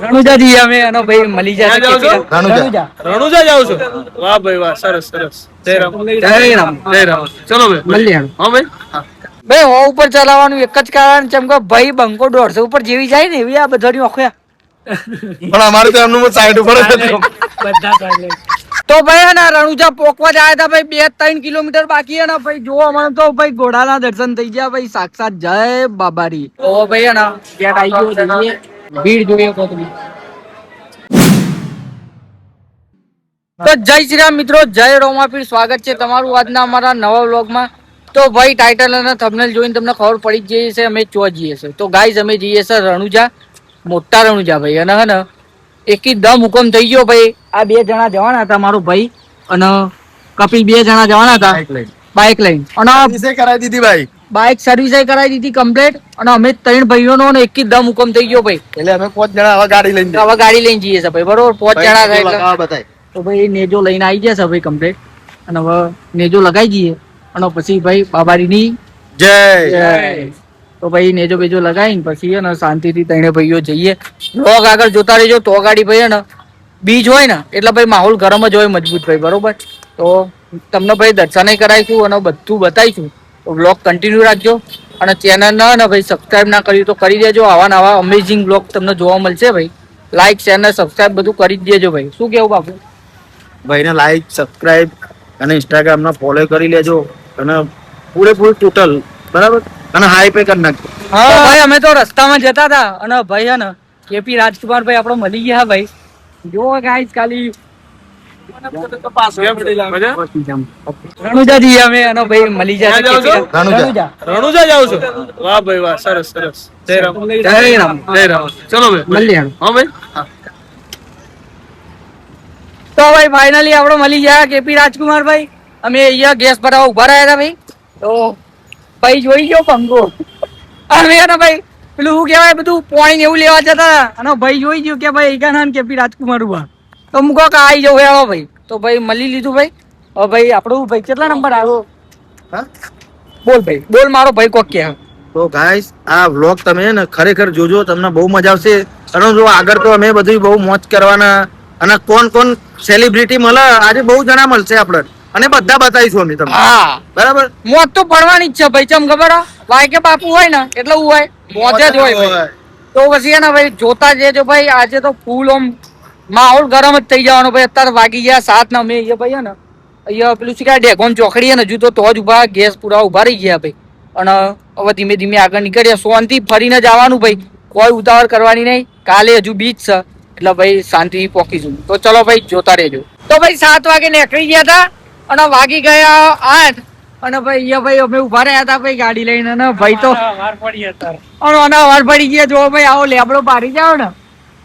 રણુજા જઈએ અમે અને ભાઈ મળી જાય રણુજા જાવ છો? વાહ ભાઈ વાહ, સરસ સરસ. જય રામ જય રામ જય રામ. ચલો ભાઈ મળીએ. હા ભાઈ. ભાઈ હો ઉપર ચલાવવાનું એક જ કારણ છે કે ભાઈ બંકો 150 ઉપર જેવી જાય ને એવી આ બધાની ઓખે. પણ અમારે તો એમનું 60 ઉપર જ હતું. તો ભાઈ હે ને રણુજા પોકવા જાય હતા ભાઈ 2-3 કિલોમીટર બાકી હે ને ભાઈ જોવા મળે તો ભાઈ ઘોડાના દર્શન થઈ ગયા ભાઈ સાક્ષાત જય બાબારી. ઓ ભાઈ હે ને ગેટ આવી ગયો જોઈએ ભીડ જોઈએ કોતરી. તો જય શ્રી રામ મિત્રો, જય રોમાપીર, સ્વાગત છે તમારું આજના અમારા નવા વ્લોગમાં. તો ભાઈ ટાઇટલ અને થંબનેલ જોઈને તમને ખબર પડી જ જઈ છે અમે ચો જઈએ છે. તો ગાઈઝ અમે જઈએ છે રણુજા, મોટા રણુજા ભાઈ. અને હે ને એકદમ હુકમ થઈ ગયો ભાઈ. આ 2 જણા જવાના હતા, મારો ભાઈ અને કપિલ 2 જણા જવાના હતા બાઇક લઈને. અને કરાવી દીધી ભાઈ, બાઇક સર્વિસ કરાવી દીધી કમ્પ્લીટ. અને અમે 3 ભાઈઓનો એકદમ હુકમ થઈ ગયો ભાઈ. એટલે અમે 5 જણા હવે ગાડી લઈને જઈએ છે ભાઈ, બરોબર. 5 જણા થાય એટલે તો ભાઈ નેજો લઈને આવી જશે ભાઈ કમ્પ્લીટ. અને હવે નેજો લગાવી દઈએ અને પછી ભાઈ બાબારીની જય. તો ભાઈ નેજો બેજો લગાવીને પછી ને શાંતિથી 3 ભાઈઓ જઈએ. લોગ આગળ જોતા રહેજો. તો ગાડી ભાઈ ને બીજ હોય ને એટલે ભાઈ માહોલ ગરમ જ હોય મજબૂત ભાઈ, બરોબર. તો તમને ભાઈ દર્શન કરાવીશું અને બધું બતાવીશું. તો બ્લોગ કન્ટિન્યુ રાખજો. અને ચેનલ ને ભાઈ સબસ્ક્રાઇબ ના કર્યું તો કરી દેજો. આવા નવા અમેઝિંગ બ્લોગ તમને જોવા મળશે ભાઈ. લાઈક શેર ને સબસ્ક્રાઇબ બધું કરી જ દેજો ભાઈ. શું કેવું બાપુ? ભાઈને લાઈક સબસ્ક્રાઇબ અને ઇન્સ્ટાગ્રામ ના ફોલો કરી લેજો અને પૂરેપૂરું ટોટલ બરાબર અને હાઈ પે કરી નાખજો. હા ભાઈ અમે તો રસ્તામાં જતા હતા અને ભાઈ હે ને કેપી રાજકુમાર ભાઈ આપણો મળી ગયા ભાઈ. જો ગાઈસ ખાલી રણુજા જઈએ અમે અને ભાઈ મળી જાય. રણુજા જાવ છો? વાહ ભાઈ વાહ, સરસ સરસ. જય રામ જય રામ જય રામ. ચલો ભાઈ મળીએ. હા ભાઈ. તો ભાઈ ફાઇનલી આપણે મળી ગયા કેપી રાજકુમાર ભાઈ. અમે અહીંયા ગેસ ભરાવા ઉભા રહ્યા હતા ભાઈ. તો ભાઈ જોઈ ગયો પંગો. અમે ને ભાઈ પેલું શું કહેવાય બધું પોણી એવું લેવા જતા હતા અને ભાઈ જોઈ ગયું કે ભાઈ એકા નામ કેપી રાજકુમાર ઉભા. તો મૂકો કે આવી જવું આવો ભાઈ. તો ભાઈ મળી લીધું ભાઈ. હવે ભાઈ આપણું ભાઈ કેટલા નંબર આવ્યો? હા બોલ ભાઈ, બોલ મારો ભાઈ કોક કે. તો ગાઈસ આ વ્લોગ તમે ને ખરેખર જોજો, તમને બહુ મજા આવશે. અને જો આગળ તો અમે બધું બહુ મોજ કરવાના અને કોણ કોણ સેલિબ્રિટી મળે આજે બહુ જણા મળશે આપણે અને બધા બતાવીશું અમે તમને. હા બરાબર. મોજ તો પડવાની જ છે ભાઈ. ચમ ખબર વાય કે બાપુ હોય ને એટલે હું હોય મોજ જ હોય ભાઈ. તો પછી ને ભાઈ જોતા જજો ભાઈ. આજે તો ફૂલ ઓમ માહોલ ગરમ જ થઈ જવાનો ભાઈ. અત્યારે વાગી ગયા 7 ને અમે અહીંયા ભાઈ ને અહીંયા પેલું શીખાય ડેગોન ચોકડી ને હજુ તો જ ઉભા ગેસ પૂરા ઉભા રહી ગયા ભાઈ. અને હવે ધીમે ધીમે આગળ નીકળ્યા. સોનથી ફરીને જવાનું ભાઈ, કોઈ ઉતાવળ કરવાની નહીં. કાલે હજુ બીચ છે એટલે ભાઈ શાંતિથી પહોંચીશું. તો ચલો ભાઈ જોતા રહેજો. તો ભાઈ 7 વાગે નીકળી ગયા હતા અને વાગી ગયા 8. અને ભાઈ અહીંયા ભાઈ અમે ઉભા રહ્યા હતા ભાઈ ગાડી લઈને. અને ભાઈ તો વાર પડી ગયા. જો ભાઈ આવો લેબડો પાડી જાવ ને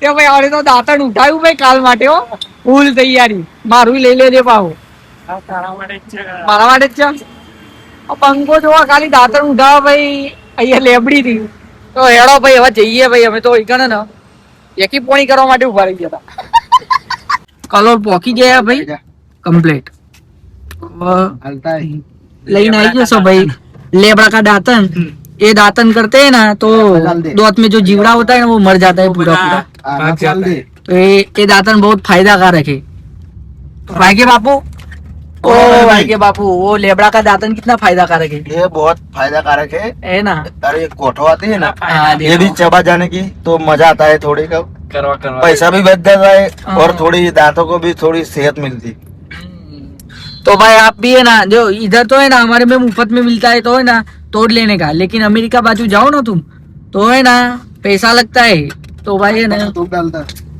તે ભાઈ આવડે તો દાંતણ ઉઠાવ્યું ભાઈ કાલ માટે. હો ફૂલ તૈયારી. મારું લઈ લેજે પાહો. મારા માટે જ છે. પંખો જોવા ખાલી દાંતણ ઉઠાવા ભાઈ અહીંયા લેબડી થી. તો હેડો ભાઈ હવે જઈએ ભાઈ. અમે તો એકને ને એકી પોણી કરવા માટે ઉભા રહી ગયા હતા. કલર પોકી ગયા ભાઈ કમ્પ્લીટ. લઈને આવી જશો ભાई लेबड़ा का दातन. ये दातन करते हैं ना तो दांत में जो जीवड़ा होता है ना वो मर जाता है पूरा पूरा. तो ये दातन बहुत फायदाकारक है. भाई के बापू, ओ भाई के बापू, वो लेबड़ा का दातन कितना फायदाकारक है? ये बहुत फायदाकारक है ना. अरे ये कोठो आती है ना, ये भी चबा जाने की तो मजा आता है. थोड़ी का पैसा भी बच जाता है और थोड़ी दांतों को भी थोड़ी सेहत मिलती. तो भाई आप भी है ना, जो इधर तो है ना हमारे में मुफ्त में मिलता है तो है ना तोड़ लेने का. लेकिन अमेरिका बाजू जाओ ना तुम तो है ना पैसा लगता है. तो भाई है ना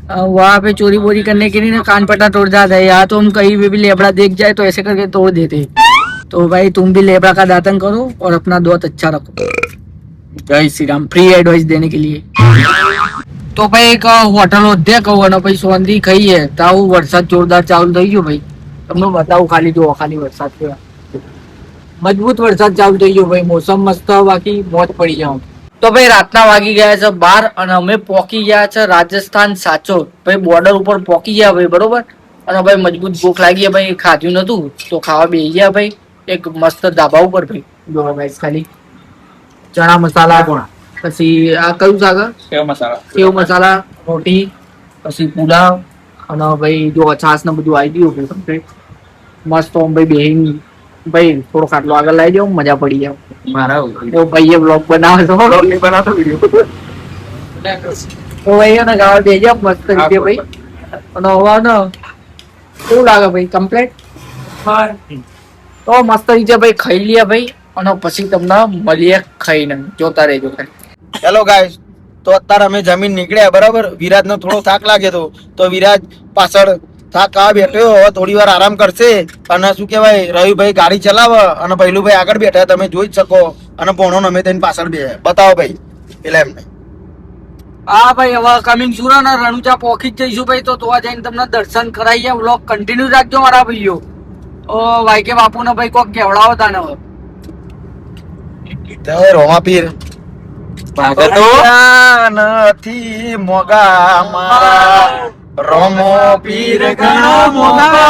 वहाँ पे चोरी वोरी करने के लिए ना कान पट्टा तोड़ जाता है. यहाँ तो हम कहीं पे भी लेबड़ा देख जाए तो ऐसे करके तोड़ देते. तो भाई तुम भी लेबड़ा का दातन करो और अपना दांत अच्छा रखो. जय श्री राम. फ्री एडवाइस देने के लिए. तो भाई एक होटल होते कहूँ भाई सोंधी खाई है तो वरसाद जोरदार चालू થઈ ગયો ભાઈ. તમને બતાવું ખાલી જો ખાલી વરસાદ કેવા મજબૂત વરસાદ ચાલુ થઈ ગયો ભાઈ. મોસમ મસ્ત બાકી મોજ પડી જાવ. તો ભાઈ રાતના વાગી ગયા છે 12 અને અમે પહોંચી ગયા છે રાજસ્થાન સાચો ભાઈ. બોર્ડર ઉપર પહોંચી ગયા ભાઈ, બરોબર. અને ભાઈ મજબૂત ભૂખ લાગી ભાઈ. ખાધું નતું તો ખાવા બેસી ગયા ભાઈ એક મસ્ત ધાબા ઉપર ભાઈ. જો ભાઈ ખાલી ચણા મસાલા, પછી આ કયું શાક? સેવ મસાલા, રોટી પછી પુલાવ અને ભાઈ જો છાસ ને બધું આવી ગયું ભાઈ complete. મસ્ત આમ ભાઈ બેહીન ભાઈ થોડો ખાટલો આગળ લાવી દો મજા પડી જાય. મારા તો ભાઈએ બ્લોગ બનાવે તો બ્લોગ નહીં બનાવતો વિડીયો. તો ભાઈ એને ગાવા દેજો મસ્ત રીતે ભાઈ. અને હવે ને કેવું લાગે ભાઈ કમ્પ્લીટ? તો મસ્ત રીતે ભાઈ ખાઈ લઈએ ભાઈ અને પછી તમને મળીએ ખાઈને જોતા રહેજો. હેલો ગાઈસ, તો અત્યારે અમે જમીન નીકળ્યા બરાબર. વિરાજનો થોડો થાક લાગ્યો તો વિરાજ પાછળ થાક આ બેઠ્યો, હવે થોડી વાર આરામ કરશે. અને શું કહેવાય, રવિભાઈ ગાડી ચલાવે અને ભૈલુભાઈ આગળ બેઠા તમે જોઈ જ શકો. અને ભણો અમે તેની પાછળ બે બતાવો ભાઈ એટલે એમને. હા ભાઈ હવે કમિંગ સુરત અને રણુજા પહોંચી જ જઈશું ભાઈ. તો આ જઈને તમને દર્શન કરાવીએ. વ્લોગ કન્ટિન્યુ રાખજો મારા ભાઈઓ. ઓ વાયકે બાપુને ભાઈ કોક કેવડાવો તાને હવે. જય રોમાપીર. ભાગતો નથી મોગા મારા રોમો પીર ઘણા મોગા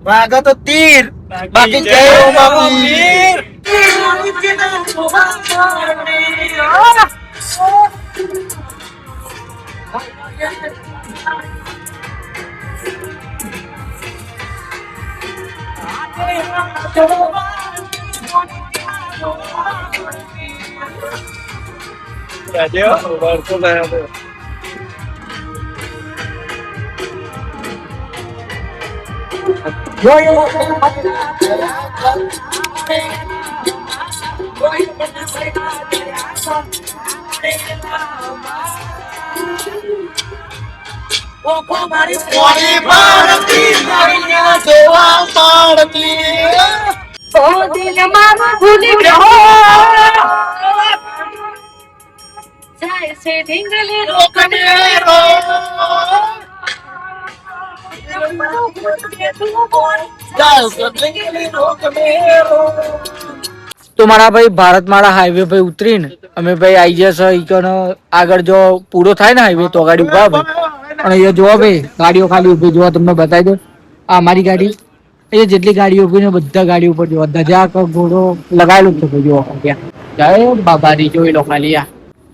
ભાગતો તીર બાકી જય રોમાપીર. તો મારા ભાઈ ભારત માળા હાઈવે ભાઈ ઉતરીને અમે ભાઈ આઈ જશે આગળ જો પૂરો થાય ને હાઈવે તો ગાડી ઉભા ભાઈ. અને એ જોવા ભાઈ ગાડીઓ ખાલી ઉભી જોવા તમને બતાવી દો. આ અમારી ગાડી એ જેટલી ગાડીઓ ઉભી ને બધા ગાડી ઉપર જોવા ધજા ઘોડો લગાવેલું જ છે ભાઈ જોવા ત્યાં. જય બાબારી જોઈ લો ખાલી. આ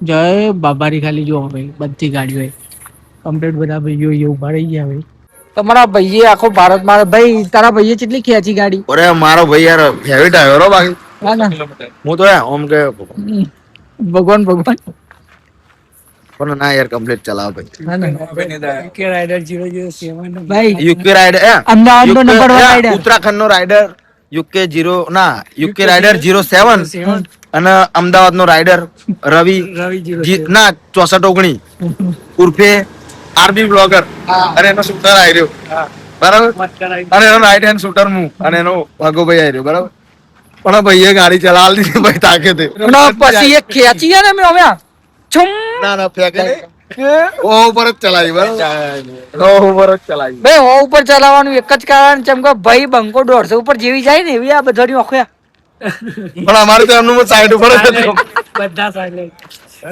જય બાબારી ખાલી જોવા ભાઈ બધી ગાડીઓ કમ્પ્લીટ બધા ભાઈઓ એ ઉભા રહી ગયા ભાઈ. તમારા ભાઈએ આખો ભારત મારા ભાઈ તારા ભાઈએ કેટલી ખેંચી ગાડી? અરે મારો ભાઈ યાર ફેવરિટ આવ્યો રો બાકી. હા ને હું તો યાર ઓમ કે ભગવાન ભગવાન પણ ના યાર કમ્પ્લીટ ચલાવ ભાઈ. હા ને યુકે રાઇડર 007 ભાઈ યુકે રાઇડર અમદાવાદનો નંબર 1 રાઇડર ઉત્તરાખંડ નો રાઇડર યુકે 0 ના યુકે રાઇડર 07 અને અમદાવાદ નો રાઇડર રવિ ના 6419 ઉર્ફે આરબી બ્લોગર અને એનો શૂટર આવ્યો બરાબર. અને એનો રાઈટ હેન્ડ શૂટર હું અને એનો ભાગોભાઈ આવ્યો બરાબર. પણ ભાઈએ ગાડી ચલાવી દીધી ભાઈ તાકે તે. પછી એક ખેંચી ગયા ને અમે અમે છુમ ના ના ફેંકે નહીં. ઓ ઉપર જ ચલાવી બરાબર. ઓ ઉપર જ ચલાવી ભાઈ હો ઉપર ચલાવવાનું એક જ કારણ છે કે ભાઈ બંકો 150 ઉપર જેવી જાય ને એવી આ બધાની ઓખયા. પણ અમારે તો એમનું સાઈડ ઉપર જ હતું. બધા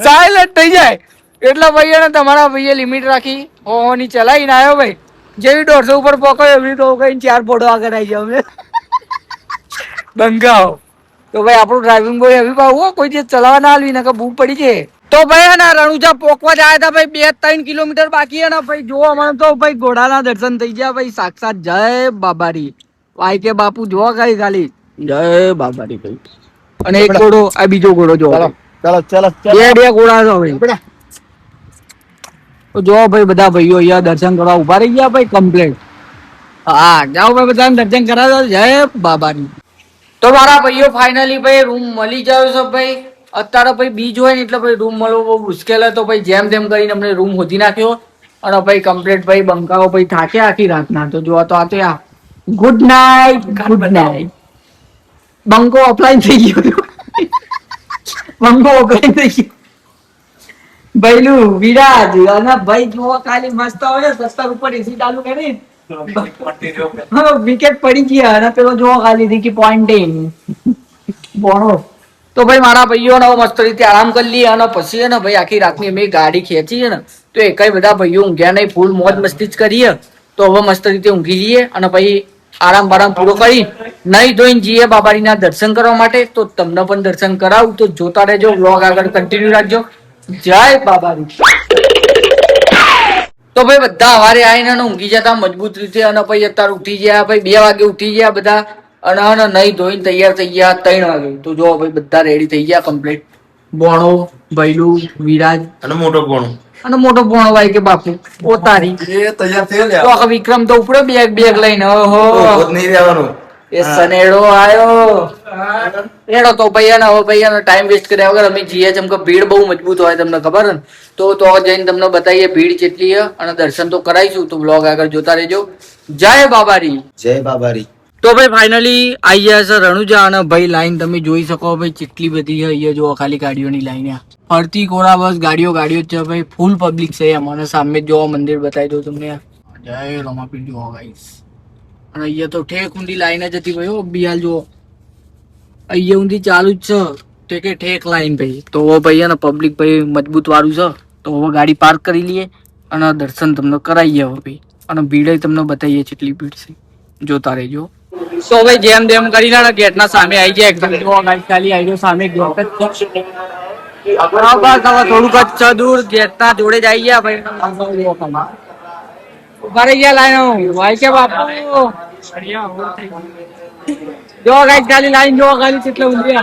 સાયલેન્ટ થઈ જાય એટલે ભાઈ ને તમારા ભાઈએ લિમિટ રાખી હો ની ચલાવીને આવ્યો ભાઈ. જેવી 150 ઉપર પકડ્યો એવી તો કઈ 4 ફોટો આગળ આવી જાવ બંગાઓ. તો ભાઈ આપણું ડ્રાઇવિંગ બોય એવી પાવું કોઈ જે ચલાવવા ના આલવી ને કે બૂમ પડી છે. તો ભાઈ ને રણુજા પોકવા જ આવ્યા હતા ભાઈ 2-3 કિલોમીટર બાકી ને ભાઈ જોવા મને તો ભાઈ ઘોડાના દર્શન થઈ ગયા ભાઈ સાક્ષાત. જય બાબારી વાય કે બાપુ જોવા ખાલી ખાલી જય બાબારી ભાઈ. અને એક ઘોડો આ બીજો ઘોડો જોવો. ચલો બે ઘોડા છો ભાઈ. તો જો ભાઈ બધા ભાઈઓ અહીંયા દર્શન કરવા ઉભા રહી ગયા ભાઈ કમ્પ્લીટ. હા જાઓ ભાઈ બધાને દર્શન કરાવો. જય બાબાની. તો મારા ભાઈઓ ફાઇનલી ભાઈ રૂમ મળી ગયો છે ભાઈ. અત્યારે ભાઈ બીજ હોય ને એટલે ભાઈ રૂમ મળવો બહુ મુશ્કેલ હતો ભાઈ. જેમ તેમ કરીને અમને રૂમ શોધી નાખ્યો અને ભાઈ કમ્પ્લીટ ભાઈ બંકાઓ ભાઈ થાક્યા આખી રાતના. તો જો તો આ તો યા ગુડ નાઇટ ગુડ નાઇટ. બંકો ઓફલાઈન થઈ ગયો. બંકો ઓફલાઈન થઈ ગયો. ભઈલું વિરાજ અને ભાઈ જો ખાલી મસ્ત હોય ને 70 ઉપર એસી ચાલુ કરી વિકેટ પડી ગયા અને પેલો જો ખાલી દીકી પોઈન્ટિંગ બોનો. તો ભાઈ મારા ભાઈઓ ને મસ્ત રીતે આરામ કરી લઈએ અને પછી ને ભાઈ આખી રાતની અમે ગાડી ખેંચી છે ને તો એકાઈ બધા ભાઈઓ ઊંઘ્યા નહીં. ફૂલ મોજ મસ્તી જ કરીએ. તો હવે મસ્ત રીતે ઊંઘી જઈએ અને પછી આરામ બારામ પૂરો કરી નહીં ધોઈને જઈએ બાબારીના દર્શન કરવા માટે. તો તમને પણ દર્શન કરાવું તો જોતા રહેજો. વ્લોગ આગળ કન્ટિન્યુ રાખજો. જય બાબારી. તો ભાઈ બધા સવારે આવીને અને ઊંઘી જતા મજબૂત રીતે, અને પછી અત્યારે ઉઠી ગયા ભાઈ 2 વાગે ઉઠી ગયા બધા, અને નહીં ધોઈને તૈયાર થઈ ગયા 3 વાગે. તો જો ભાઈ બધા રેડી થઈ ગયા કમ્પ્લીટ. બોણો, ભૈલું, વિરાજ અને મોટો પણ મોટો બોણો ભાઈ કે બાપુ પોતારી તૈયાર થઈ તો આખો વિક્રમ તો ઉપડ્યો બેગ લઈને. ઓહો નહીં રહેવાનું. એ સનેડો આયો એડો. તો ભાઈ ટાઈમ વેસ્ટ કર્યા વગર અમે જઈએ. જેમ કે ભીડ બહુ મજબૂત હોય તમને ખબર ને, તો જઈને તમને બતાવીએ ભીડ કેટલી છે, અને દર્શન તો કરાવીશું. તો બ્લોગ આગળ જોતા રહેજો. જય બાબારી. જય બાબારી. તો ભાઈ ફાઇનલી આવી ગયા છે રણુજા, અને ભાઈ લાઈન તમે જોઈ શકો ભાઈ કેટલી બધી છે. અહીંયા જો ખાલી ગાડીઓની લાઈન ફરતી કોરા બસ ગાડીઓ જ છે ભાઈ. ફૂલ પબ્લિક છે એમાં. અને સામે જો મંદિર બતાવી દઉં તમને. જય રમાપીર જો ગાઈસ. અને અહીંયા તો ઠેક ઊંધી લાઈન જ હતી ભાઈ. બિહાલ જો અહીંયા ઊંધી ચાલુ જ છે કે ઠેક લાઈન ભાઈ. તો ભાઈ ને પબ્લિક ભાઈ મજબૂત વાળું છે. તો હવે ગાડી પાર્ક કરી લઈએ અને દર્શન તમને કરાવીએ હવે ભાઈ. અને ભીડ તમને બતાવીએ કેટલી ભીડ છે, જોતા રહેજો. તો ભાઈ જેમ તેમ કરીને ગેટ ના સામે આવી જાય એકદમ. ખાલી આવી ગયો સામે ગેટ જ છે. બસ હવે થોડુંક જ છે દૂર. ગેટ ના જોડે જ આવી ગયા ભાઈ. ઉભા રહી ગયા લાઈન ભાઈ કે બાપુ. જો ગાઈસ ખાલી લાઈન જો ખાલી કેટલે ઊંધી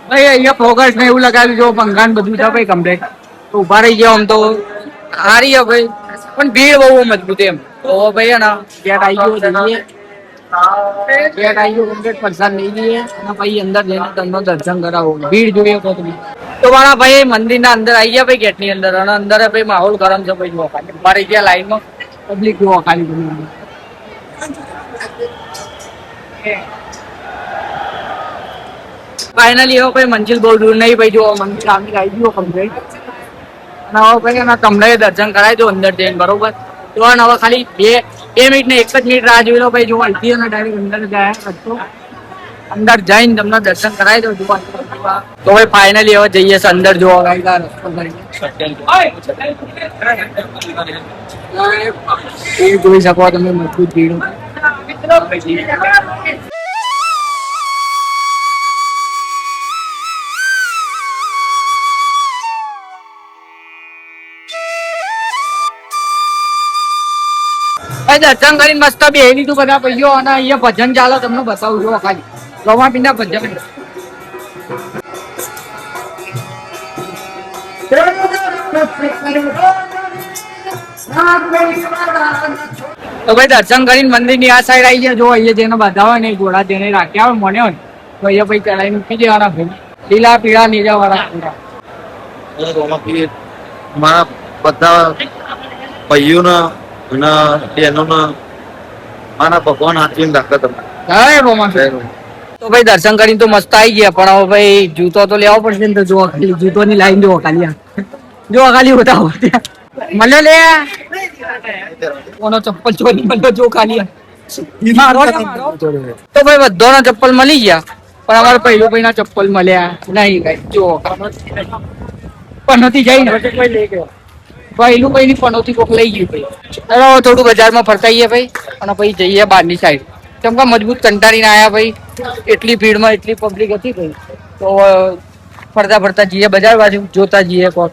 ભાઈ. અહીંયા ફોકસ ને એવું લગાવ્યું જો પંખાન બધું છે ભાઈ કમ્પ્લીટ. તો ઉભા રહી ગયા આમ તો હારી છે ભાઈ, પણ ભીડ બહુ મજબૂત એમ. તો ભાઈ ને ગેટ આવી ગયો જઈએ. ગેટ આવી ગયો કમ્પ્લીટ. પ્રસાદ લઈ લઈએ અને પછી અંદર જઈને તમને દર્શન કરાવો. ભીડ જોઈએ તો તમે. તો મારા ભાઈ મંદિર ના અંદર આવી ગયા ભાઈ ગેટ ની અંદર. અને અંદર ભાઈ માહોલ ગરમ છે ભાઈ. જોવા ખાલી ઉભા રહી ગયા લાઈનમાં. પબ્લિક જોવા ખાલી બધી. ફાઇનલી હવે ભાઈ મંજિલ બહુ દૂર નહીં ભાઈ. જો મંદિર આવી ગયો કમ્પ્લીટ. અને હવે ભાઈ તમને દર્શન કરાવી દો અંદર જઈને બરોબર. તો હવે ખાલી 2 મિનિટ ને 1 જ મિનિટ રાહ જોઈ લો ભાઈ. જો અહીંથી અને ડાયરેક્ટ અંદર જાય તો અંદર જઈને તમને દર્શન કરાવી દો. જોવા તો ભાઈ ફાઇનલી હવે જઈએ અંદર જોવા જોઈ શકો તમે મજબૂત ભીડ. દર્શન કરીને મસ્ત બેહી લીધું બધા ભાઈઓ. અને અહીંયા ભજન ચાલે તમને બતાવું જો ખાલી. રમાપીરના ભજન. તો ભાઈ દર્શન કરીને મંદિર ની આ સાઈડ આવી ગયા. જો અહીંયા જેને બધા હોય ને ઘોડા જેને રાખ્યા હોય મને હોય તો અહીંયા ભાઈ ચડાઈ મૂકી દેવાના ભાઈ. લીલા પીળા નીલા વાળા મારા બધા ભાઈઓના અને બહેનોના મારા ભગવાન હાથવીને રાખે તમે. તો ભાઈ દર્શન કરીને તો મસ્ત આવી ગયા. પણ હવે ભાઈ જૂતો તો લેવો પડશે ને. તો જો ખાલી જૂતો ની લાઈન જો ખાલી. જો ખાલી હોતા મળ્યો લે કોનો ચપ્પલ ચોરી મળ્યો જો ખાલી. તો ભાઈ બધાના ચપ્પલ મળી ગયા. પણ અમારે પહેલું ભાઈ ના ચપ્પલ મળ્યા નહીં. કઈ જો પણ નથી જઈ ને કોઈ લઈ ગયો. પહેલું ભાઈ ની પનોતી કોક લઈ ગયું ભાઈ. થોડું બજારમાં ફરતાઈએ ભાઈ. અને પછી જઈએ બહારની સાઈડ. કેમ કે મજબૂત કંટાળીને આવ્યા ભાઈ. એટલી ભીડમાં એટલી પબ્લિક હતી ભાઈ. તો ફરતા જઈએ બજાર બાજુ. જોતા જઈએ કોક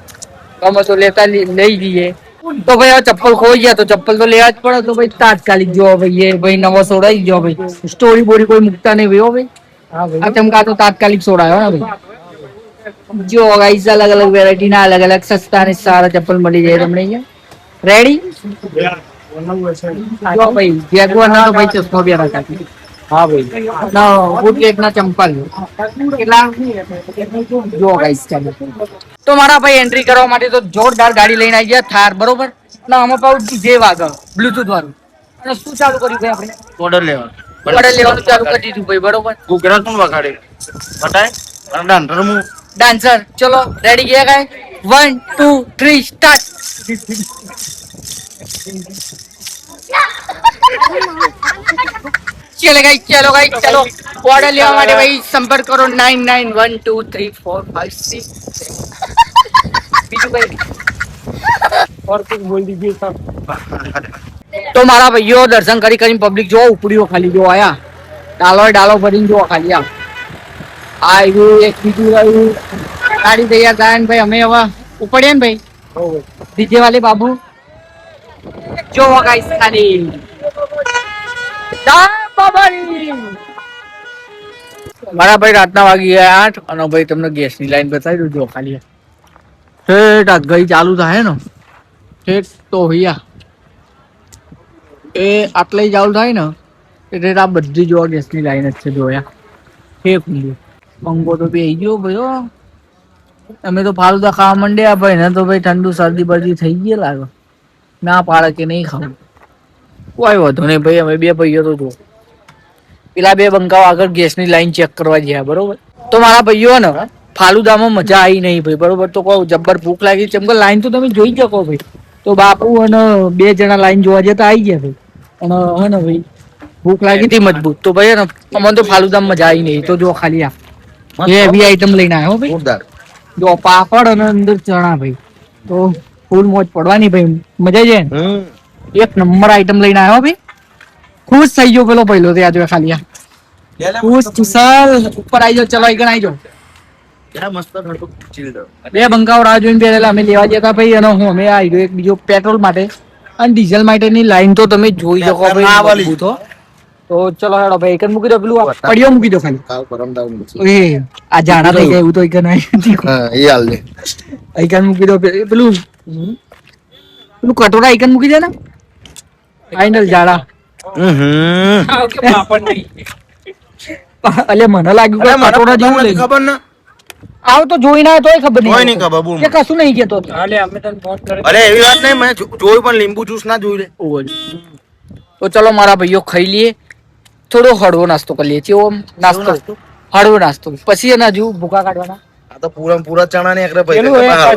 ગમે તો લેતા લઈ જઈએ. તો ભાઈ હવે ચપ્પલ ખોઈ ગયા તો ચપ્પલ તો લેવા જ પડે. તો ભાઈ તાત્કાલિક જો ભાઈ ભાઈ નવો સોડાઈ ગયો ભાઈ. સ્ટોરી બોરી કોઈ મૂકતા નહીં ભાઈ. હો ભાઈ આ ચમકા તો તાત્કાલિક સોડાયો ને ભાઈ. જો ગાઈસ અલગ અલગ વેરાયટી ના અલગ અલગ સસ્તા અને સારા ચપ્પલ મળી જાય તમને અહીંયા. રેડી જો ભાઈ જેગુઆર ના ભાઈ ચશ્મા બી રાખા. હા ભાઈ ના બુટલેગ ના ચંપલ કેટલા જો ગાઈસ ચાલો. તો મારા ભાઈ એન્ટ્રી કરવા માટે તો જોરદાર ગાડી લઈને આવી ગયા થાર બરોબર. અને આમાં પાછું ડીજે વાગે બ્લુટૂથ વાળું. અને શું ચાલુ કર્યું ભાઈ આપણે ઓર્ડર લેવાનું ચાલુ કરી દીધું ભાઈ બરોબર. ગુજરાત પણ વગાડે બતાય ડાન્સર. ચલો રેડી ગયા ગાય 1 2 3 સ્ટાર્ટ. चलो गाइस चलो ऑर्डर लेवा માટે ભાઈ સંપર્ક કરો 9912234566 બીજું ભાઈ और कुछ बोल दीजिए सर. તો મારા ભાઈઓ દર્શન કરીને પબ્લિક જો ઉપડીઓ ખાલી જો આયા ડાલો ભરીને જો ખાલી આ આવ્યું એક બીજું રહ્યું ગાડી તૈયાર થાય ને ભાઈ. અમે હવે ઉપડ્યા ને ભાઈ ડીજે વાલે બાબુ જો ગાઈસ ખાલી મારા ભાઈ રાતના વાગી ગયા 8 અને ભાઈ તમને ગેસની લાઈન બતાવી દઉં જો ખાલી ઠેઠ આ ગઈ ચાલુ થાય ને ઠેઠ તો હૈયા એ આટલે ચાલુ થાય ને એટલે આ બધી જોવા ગેસની લાઈન જ છે જોયા ઠેક પંખો તો બી આવી ગયો ભાઈ અમે તો ફાલુદા ખાવા માંડ્યા ભાઈ ને તો ભાઈ ઠંડુ શરદી બરદી થઈ ગઈ લાગે ના પાડે કે નહીં ખાવું કોઈ વાંધો નહીં ભાઈ અમે બે ભાઈઓ તો જો પેલા બે બંકાઓ આગળ ગેસની લાઈન ચેક કરવા ગયા બરોબર તો મારા ભાઈઓ ને ફાલુદામાં મજા આવી નહીં ભાઈ બરોબર તો કહું જબ્બર ભૂખ લાગી ચમકે લાઈન તો તમે જોઈ શકો ભાઈ તો બાપુ અને બે જણા લાઈન જોવા જતા આવી ગયા ભાઈ અને હે ને ભાઈ ભૂખ લાગી હતી મજબૂત તો ભાઈ ને અમને તો ફાલુદામાં મજા આવી નહીં તો જો ખાલી આ એવી આઈટમ લઈને આવ્યો ભાઈ જો પાપડ અને અંદર ચણા ભાઈ તો ફૂલ મોજ પડવાની ભાઈ મજા છે એક નંબર આઈટમ લઈને આવ્યો ભાઈ ખુશ થઈ ગયો પેલો પહેલો ત્યાં જો ખાલી આ ખુશ ચુસલ ઉપર આવી જાઓ ચલો આગળ આવી જાઓ બે બંકાઓ રાહ જોઈને બેઠેલા અમે લેવા જતા ભાઈ અને હું અમે આવી ગયો એક બીજો પેટ્રોલ માટે અને ડીઝલ માટેની લાઈન તો તમે જોઈ શકો ભાઈ તો ચલો હેડો ભાઈ એક મૂકી દો પેલું પડ્યો મૂકી દો ખાલી આ જાણા થઈ જાય એવું તો એક મૂકી દો પેલું કટોરા એક મૂકી દે ને ફાઈનલ જાડા અલે મને લાગ્યું કે કટોરા જેવું લઈ ખબર ના આવ તો જોઈ ના તોય ખબર નહીં કે કશું નહીં કેતો અલે અમે તને ફોન કરે અરે એવી વાત નહીં મેં જોયું પણ લીંબુ જ્યુસ ના જોઈ લે તો ચલો મારા ભાઈઓ ખાઈ લઈએ થોડો હળવો નાસ્તો કરી લઈએ છીએ નાસ્તો હળવો નાસ્તો પછી એના જો ભૂકા કાઢવાના આ તો પૂરા ચણા ને એકરે ભાઈ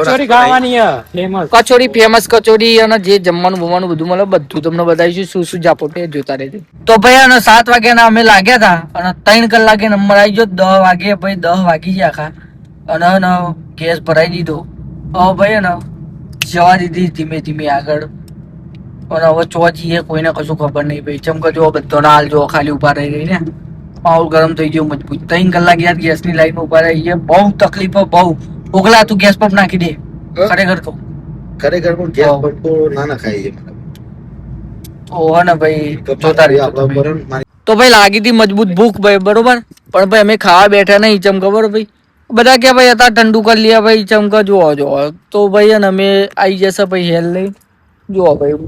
કચોરી ખાવાની ફેમસ કચોરી અને જે જમવાનું બમવાનું બધું મળે બધું તમને બતાવીશું શું શું જાપોટે જોતા રહેજો તો ભાઈ અને 7 વાગ્યાના અમે લાગ્યા હતા અને 3 કલાકે નંબર આવી ગયો 10 વાગે ભાઈ 10 વાગી ગયા આખા અને ગેસ ભરાઈ દીધો હવે ભાઈ ને જવા દીધી ધીમે ધીમે આગળ અને હવે ચોજીએ કોઈને કશું ખબર નહીં ભાઈ ચમકે જો બધો હાલ જો ખાલી ઉભા રહી રહી ને માહોલ ગરમ થઈ ગયો મજબૂત 3 કલાક યાર ગેસની લાઈન ઉભા રહી છે બહુ તકલીફ બહુ ઓગલા તું ગેસ પંપ નાખી દે ખરેખર પણ ગેસ પંપ તો ના નખાય ઓ ને ભાઈ જોતા રહી તો ભાઈ લાગી હતી મજબૂત ભૂખ ભાઈ બરોબર પણ ભાઈ અમે ખાવા બેઠા નહીં ચમ ખબર ભાઈ બધા કે ભાઈ અત્યારે ઠંડુ કરી લે ભાઈ ચમકા જોવો તો ભાઈ ને અમે આવી જશે ભાઈ હેલ લઈ જોવો ભાઈ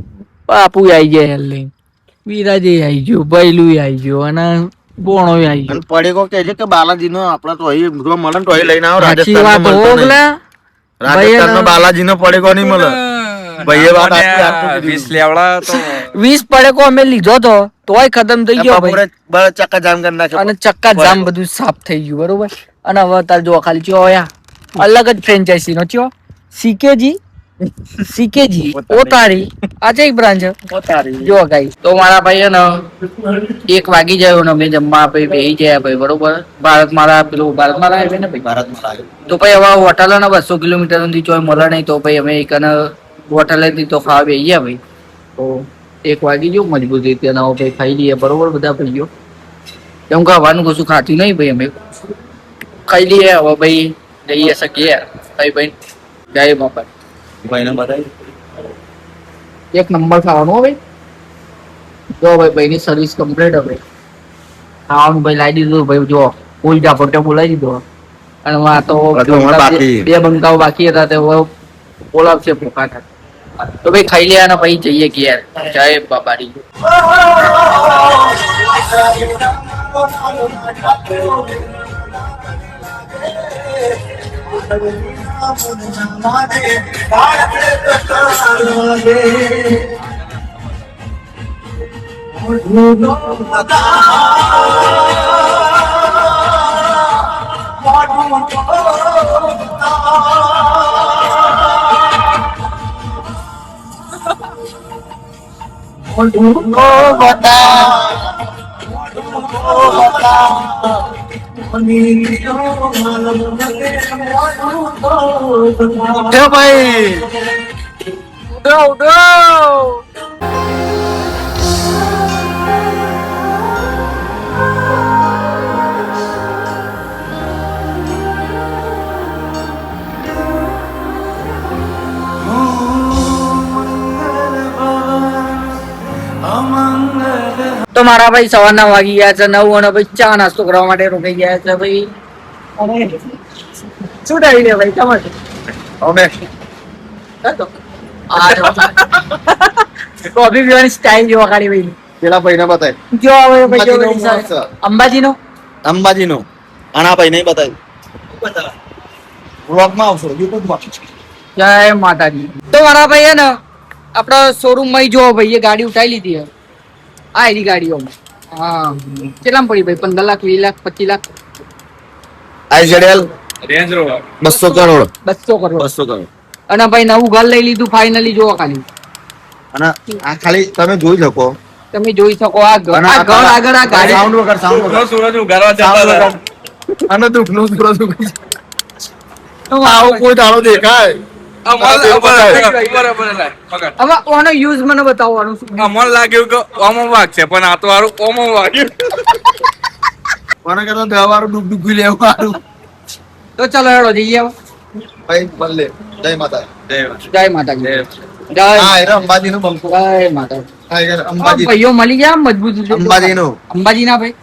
બાપુ આવી જાય હેલ લઈ વિરાજે આવી ગયો બૈલું આવી ગયો અને બોણો આવી ગયો પડેકો કે છે કે બાલાજી નો આપડા તો અહીં મળે તો અહીં લઈને આવો રાજસ્થાન બાલાજી નો પડેકો નહીં મળે ભાઈ વાત 20 લેવડા તો 20 પડેકો અમે લીધો તો તોય ખતમ થઈ ગયો ભાઈ ચક્કા જામ કરી નાખ્યો અને ચક્કા જામ બધું સાફ થઈ ગયું બરોબર અને હવે તાર જો ખાલી ચો અલગ જ ફ્રેન્ચાઇઝી નો ચો સીકેજી ઓતારી આ છે બ્રાન્ચ ઓતારી જો ગાઈસ તો મારા ભાઈ ને 1 વાગી જાય ને અમે જમવા ભાઈ બેહી જાય ભાઈ બરોબર ભારત મારા આવે ને ભાઈ ભારત મારા તો ભાઈ હવે હોટલ ને 200 કિલોમીટર સુધી ચોય મળે નહીં તો ભાઈ અમે એક હોટલ હતી તો ખાવા બેહી ગયા ભાઈ તો 1 વાગી ગયો મજબૂત રીતે ના ભાઈ ખાઈ લઈએ બરોબર બધા ભાઈઓ કેમ કે હવાનું કશું ખાતું નહીં ભાઈ અમે ખાઈ લઈએ હવે ભાઈ જઈએ શકીએ ભાઈ જય બાપા ભાઈ ને બતાવી એક નંબર ખાવાનું ભાઈ જો ભાઈ ની સર્વિસ કમ્પ્લીટ હવે ખાવાનું ભાઈ લાવી દીધું ભાઈ જો ફૂલ જાપોટે બોલાવી દીધો અને આ તો બે બંકાઓ બાકી હતા તે બોલાવશે ભૂખા તો ભાઈ ખાઈ લે અને પછી જઈએ ઘેર જય બાબારી ભાઈ ઉડો તો મારા ભાઈ સવારના વાગી ગયા છે 9 અને ભાઈ ચા નાસ્તો કરવા માટે રોકાઈ ગયા છે ભાઈ. અને શું થઈ લે ભાઈ તમારે અમે કોફી પીવાની સ્ટાઈલ જોવા કાઢી ભાઈ. પેલા ભાઈને બતાય જો હવે ભાઈ જો અંબાજીનો મસ્ત. અંબાજીનો અંબાજીનો આના ભાઈ નહીં બતાય વ્લોગમાં આવશો યુટ્યુબમાં. જય માતાજી. તો મારા ભાઈ હે ને આપડા શોરૂમ માં જો ભાઈ એ ગાડી ઉઠાઈ લીધી હે. આ એની ગાડીઓ હા કેટલામાં પડી ભાઈ 15 લાખ 20 લાખ 25 લાખ આઈઝેડએલ રેન્જ રોવર 200 કરોડ 200 કરોડ 200 કરોડ. અને ભાઈ નવું ઘર લઈ લીધું ફાઇનલી જોવો ખાલી અને આ ખાલી તમે જોઈ શકો તમે જોઈ શકો આ ઘર અને આ ઘર આગળ આ ગાડી સાઉન્ડ વગર સાઉન્ડ વગર સુરજ ઉગારવા જતા હતા. અને દુઃખનું સુરત આવો કોઈ દાડો દેખાય હવે આનો યુઝ મને બતાવવાનું શું અમને લાગ્યું કે ઓમો વાગ છે પણ આ તો હારું ઓમો વાગ્યું. મને કરતા દવારું ડૂબ ડૂબી લેવાનું. તો ચલો હેડો જઈએ હવે. ભાઈ ભલે જય માતા. જય માતાજી જય હા એ અંબાજીનું બંકો. જય માતાજી. હા એ આ અંબાજી ભાઈઓ મળી ગયા મજબૂત અંબાજીનું. અંબાજી ના ભાઈ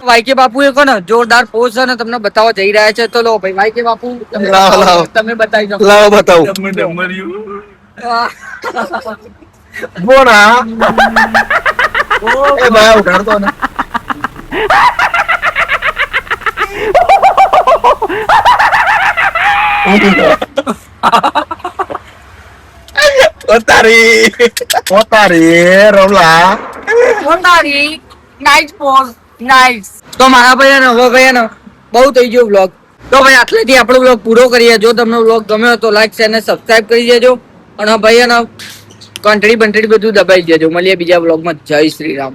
વાયકે બાપુ એ કોને જોરદાર પોઝ છે ને તમને બતાવવા જઈ રહ્યા છે. તો લો ભાઈ વાયકે બાપુ તમે લાવો, લાવો. તમે બતાવી દો. લાવો બતાવું બોના એ ભાઈ ઉઠાડતો ને ઓતારી રવલા તો મારા ભાઈ ને હવે ભાઈ ને બહુ થઈ ગયો વ્લોગ. તો ભાઈ આટલેથી આપણો વ્લોગ પૂરો કરીએ. જો તમને વ્લોગ ગમ્યો તો લાઈક શેર ને સબસ્ક્રાઇબ કરી દેજો. અને ભાઈ ને ઘંટડી બંટડી બધું દબાઈ દેજો. મળીએ બીજા વ્લોગમાં. જય શ્રી રામ.